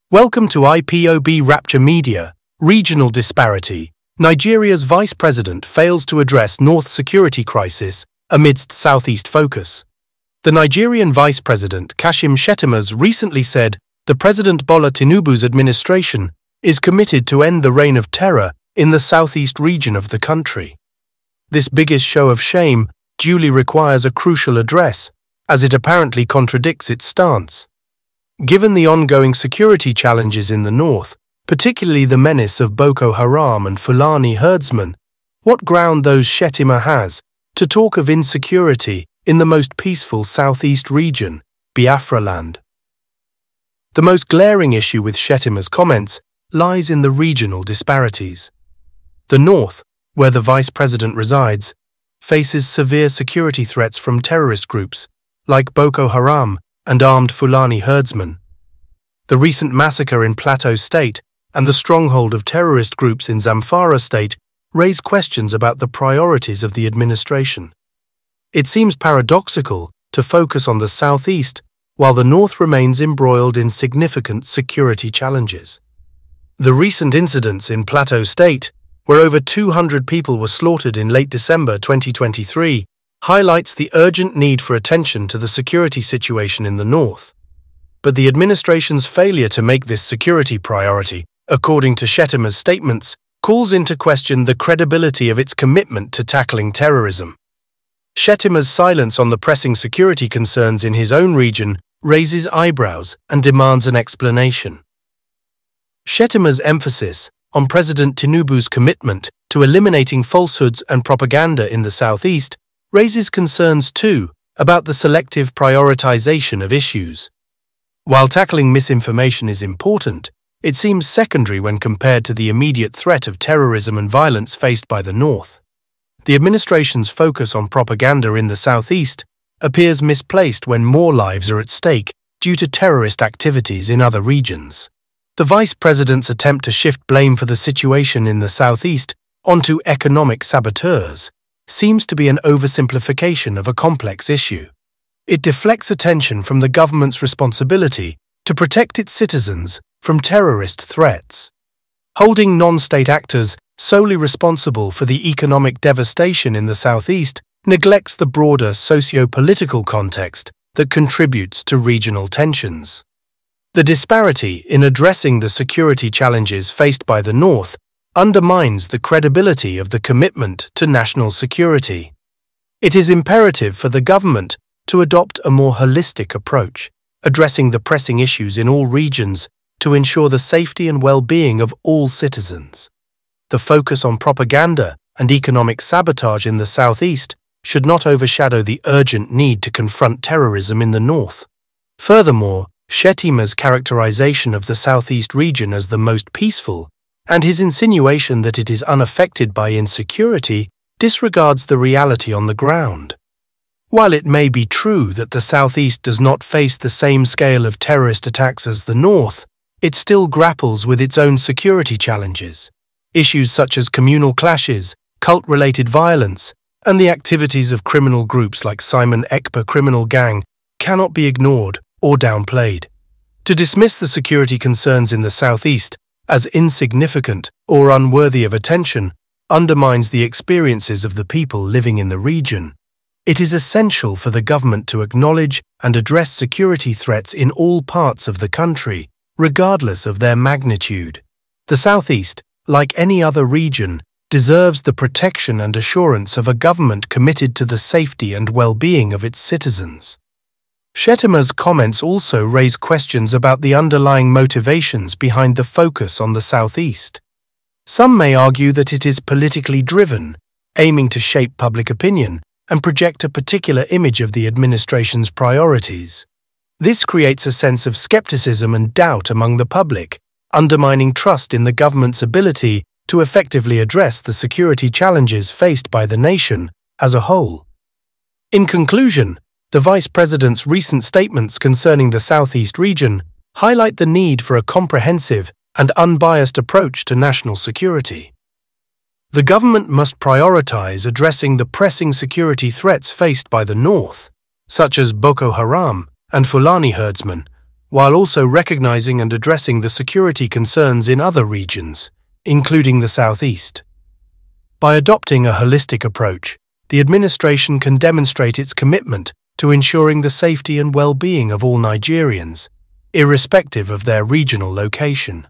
Welcome to Ipob Rapture Media. Regional disparity. Nigeria's vice president fails to address North security crisis amidst Southeast focus. The Nigerian vice president, Kashim Shetamas, recently said the President Bola Tinubu's administration is committed to end the reign of terror in the southeast region of the country. This biggest show of shame duly requires a crucial address, as it apparently contradicts its stance. Given the ongoing security challenges in the north, particularly the menace of Boko Haram and Fulani herdsmen, what ground those Shetamas has to talk of insecurity in the most peaceful southeast region, Biafra land? The most glaring issue with Shetamas' comments lies in the regional disparities. The north, where the vice president resides, faces severe security threats from terrorist groups like Boko Haram and armed Fulani herdsmen. The recent massacre in Plateau State and the stronghold of terrorist groups in Zamfara State raise questions about the priorities of the administration. It seems paradoxical to focus on the southeast while the north remains embroiled in significant security challenges. The recent incidents in Plateau State, where over 200 people were slaughtered in late December 2023, highlights the urgent need for attention to the security situation in the north. But the administration's failure to make this security priority, according to Shetamas' statements, calls into question the credibility of its commitment to tackling terrorism. Shetamas' silence on the pressing security concerns in his own region raises eyebrows and demands an explanation. Shetamas' emphasis on President Tinubu's commitment to eliminating falsehoods and propaganda in the southeast raises concerns too about the selective prioritization of issues. While tackling misinformation is important, it seems secondary when compared to the immediate threat of terrorism and violence faced by the north. The administration's focus on propaganda in the southeast appears misplaced when more lives are at stake due to terrorist activities in other regions. The vice president's attempt to shift blame for the situation in the southeast onto economic saboteurs seems to be an oversimplification of a complex issue. It deflects attention from the government's responsibility to protect its citizens from terrorist threats. Holding non-state actors solely responsible for the economic devastation in the southeast neglects the broader socio-political context that contributes to regional tensions. The disparity in addressing the security challenges faced by the north undermines the credibility of the commitment to national security. It is imperative for the government to adopt a more holistic approach, addressing the pressing issues in all regions to ensure the safety and well-being of all citizens. The focus on propaganda and economic sabotage in the southeast should not overshadow the urgent need to confront terrorism in the north. Furthermore, Shetamas' characterization of the southeast region as the most peaceful and his insinuation that it is unaffected by insecurity disregards the reality on the ground. While it may be true that the southeast does not face the same scale of terrorist attacks as the north, it still grapples with its own security challenges. Issues such as communal clashes, cult-related violence, and the activities of criminal groups like Simon Ekpa criminal gang cannot be ignored or downplayed. To dismiss the security concerns in the southeast as insignificant or unworthy of attention undermines the experiences of the people living in the region. It is essential for the government to acknowledge and address security threats in all parts of the country, regardless of their magnitude. The southeast, like any other region, deserves the protection and assurance of a government committed to the safety and well-being of its citizens. Shetamas' comments also raise questions about the underlying motivations behind the focus on the southeast. Some may argue that it is politically driven, aiming to shape public opinion and project a particular image of the administration's priorities. This creates a sense of skepticism and doubt among the public, undermining trust in the government's ability to effectively address the security challenges faced by the nation as a whole. In conclusion, the vice president's recent statements concerning the southeast region highlight the need for a comprehensive and unbiased approach to national security. The government must prioritize addressing the pressing security threats faced by the north, such as Boko Haram and Fulani herdsmen, while also recognizing and addressing the security concerns in other regions, including the Southeast. By adopting a holistic approach, the administration can demonstrate its commitment to ensuring the safety and well-being of all Nigerians, irrespective of their regional location.